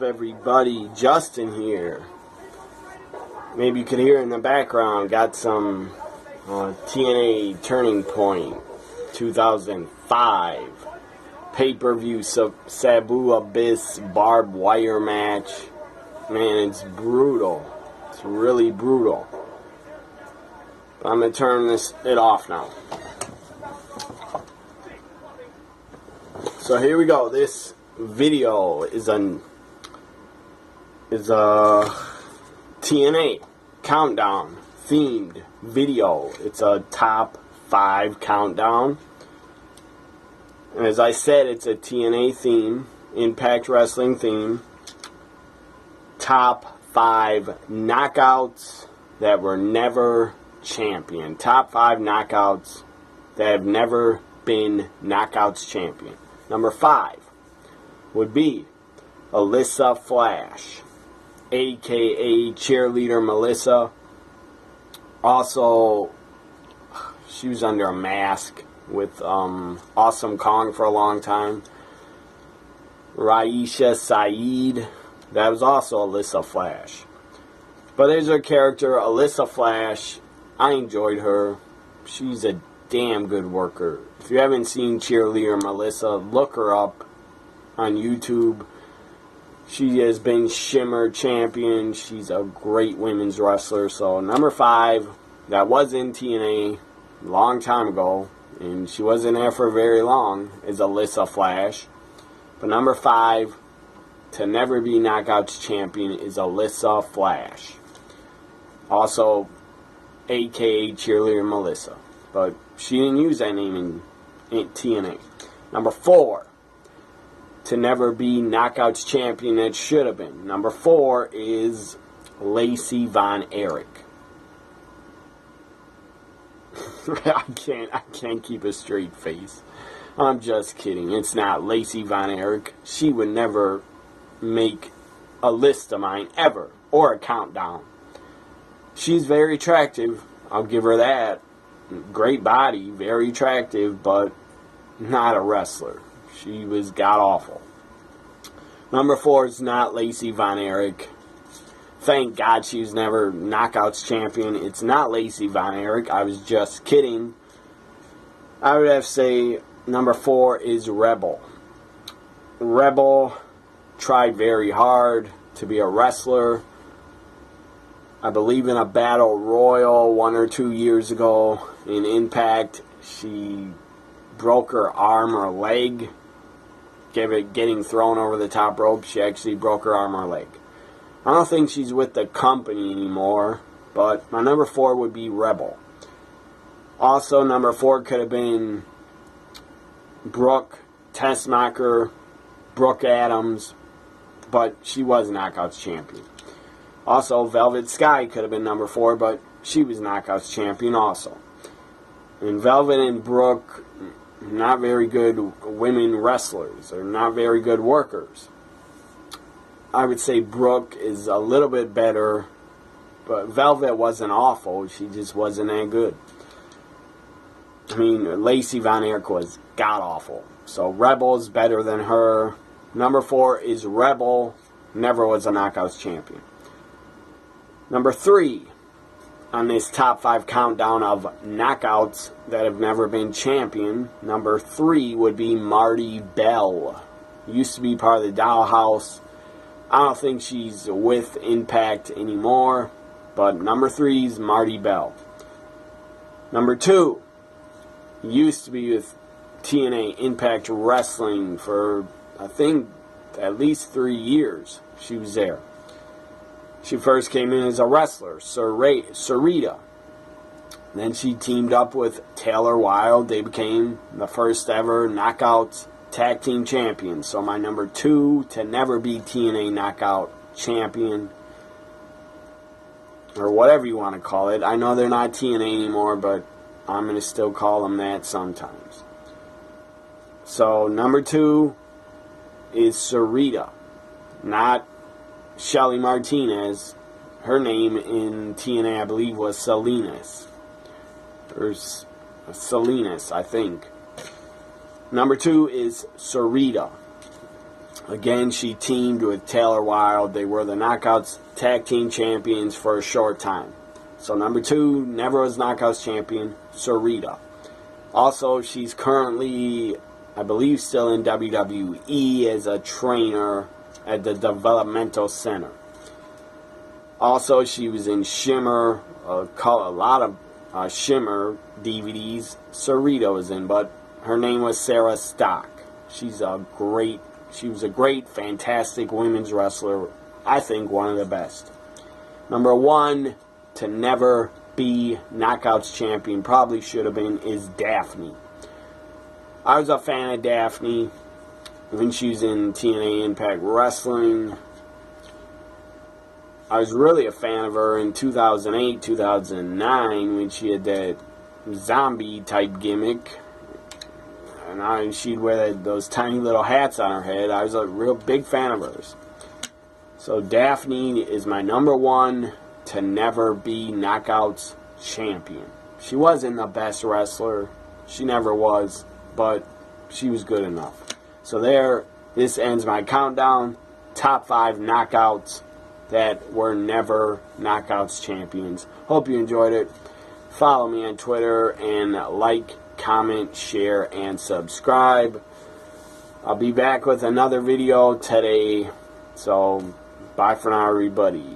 up, everybody? Justin here. Maybe you can hear in the background. Got some TNA Turning Point 2005 pay-per-view Sabu Abyss barbed wire match. Man, it's brutal. It's really brutal. But I'm gonna turn it off now. So here we go. This video is a TNA CountDown themed video. It's a top 5 countdown. And as I said, it's a TNA theme, Impact Wrestling theme. Top 5 knockouts that were never champion. Top 5 knockouts that have never been knockouts champion. Number 5 would be Alyssa Flash, aka Cheerleader Melissa. Also, she was under a mask with Awesome Kong for a long time. Raisha Saeed, that was also Alyssa Flash. But there's her character, Alyssa Flash. I enjoyed her. She's a damn good worker. If you haven't seen Cheerleader Melissa, look her up on YouTube. She has been Shimmer champion. She's a great women's wrestler. So number 5, that was in TNA a long time ago, and she wasn't there for very long, is Alyssa Flash. But number 5 to never be Knockouts champion is Alyssa Flash. Also, aka Cheerleader Melissa. But she didn't use that name in TNA. Number 4, to never be Knockouts champion, that should have been. Number 4 is Lacey Von Erich. I can't keep a straight face. I'm just kidding. It's not Lacey Von Erich. She would never make a list of mine ever, or a countdown. She's very attractive. I'll give her that. Great body, very attractive, but not a wrestler. She was god-awful. Number 4 is not Lacey Von Erich. Thank God she was never Knockouts champion. It's not Lacey Von Erich. I was just kidding. I would have to say number 4 is Rebel. Rebel tried very hard to be a wrestler. I believe in a battle royal 1 or 2 years ago in Impact, she broke her arm or leg. Getting thrown over the top rope, she actually broke her arm or leg. I don't think she's with the company anymore, but my number 4 would be Rebel. Also, number 4 could have been Brooke Tessmacher, Brooke Adams, but she was Knockouts champion. Also, Velvet Sky could have been number 4, but she was Knockouts champion also. And Velvet and Brooke, not very good women wrestlers, or not very good workers. I would say Brooke is a little bit better, but Velvet wasn't awful. She just wasn't that good. I mean, Lacey Von Erich was god-awful. So Rebel is better than her. Number 4 is Rebel. Never was a Knockouts champion. Number 3 on this top 5 countdown of knockouts that have never been champion. Number 3 would be Marty Bell. Used to be part of the Dollhouse. I don't think she's with Impact anymore. But number 3 is Marty Bell. Number 2 used to be with TNA Impact Wrestling for, I think, at least 3 years. She was there. She first came in as a wrestler, Sarita. Then she teamed up with Taylor Wilde. They became the first ever Knockouts Tag Team Champions. So my number 2 to never be TNA Knockout Champion, or whatever you want to call it. I know they're not TNA anymore, but I'm going to still call them that sometimes. So number 2 is Sarita, not Shelly Martinez. Her name in TNA, I believe, was Salinas. Or Salinas, I think. Number 2 is Sarita. Again, she teamed with Taylor Wilde. They were the Knockouts Tag Team Champions for a short time. So number 2, never was Knockouts Champion, Sarita. Also, she's currently, I believe, still in WWE as a trainer at the Developmental Center. Also, she was in Shimmer, a lot of Shimmer DVDs. Sarita was in, but her name was Sarah Stock. She was a great, fantastic women's wrestler. I think one of the best. Number 1 to never be Knockouts champion, probably should have been, is Daphne. I was a fan of Daphne when she was in TNA Impact Wrestling. I was really a fan of her in 2008, 2009 when she had that zombie type gimmick. And she'd wear those tiny little hats on her head. I was a real big fan of hers. So Daphne is my number 1 to never be Knockouts champion. She wasn't the best wrestler. She never was. But she was good enough. So this ends my countdown. Top 5 knockouts that were never Knockouts champions. Hope you enjoyed it. Follow me on Twitter and like, comment, share, and subscribe. I'll be back with another video today. So, bye for now, everybody.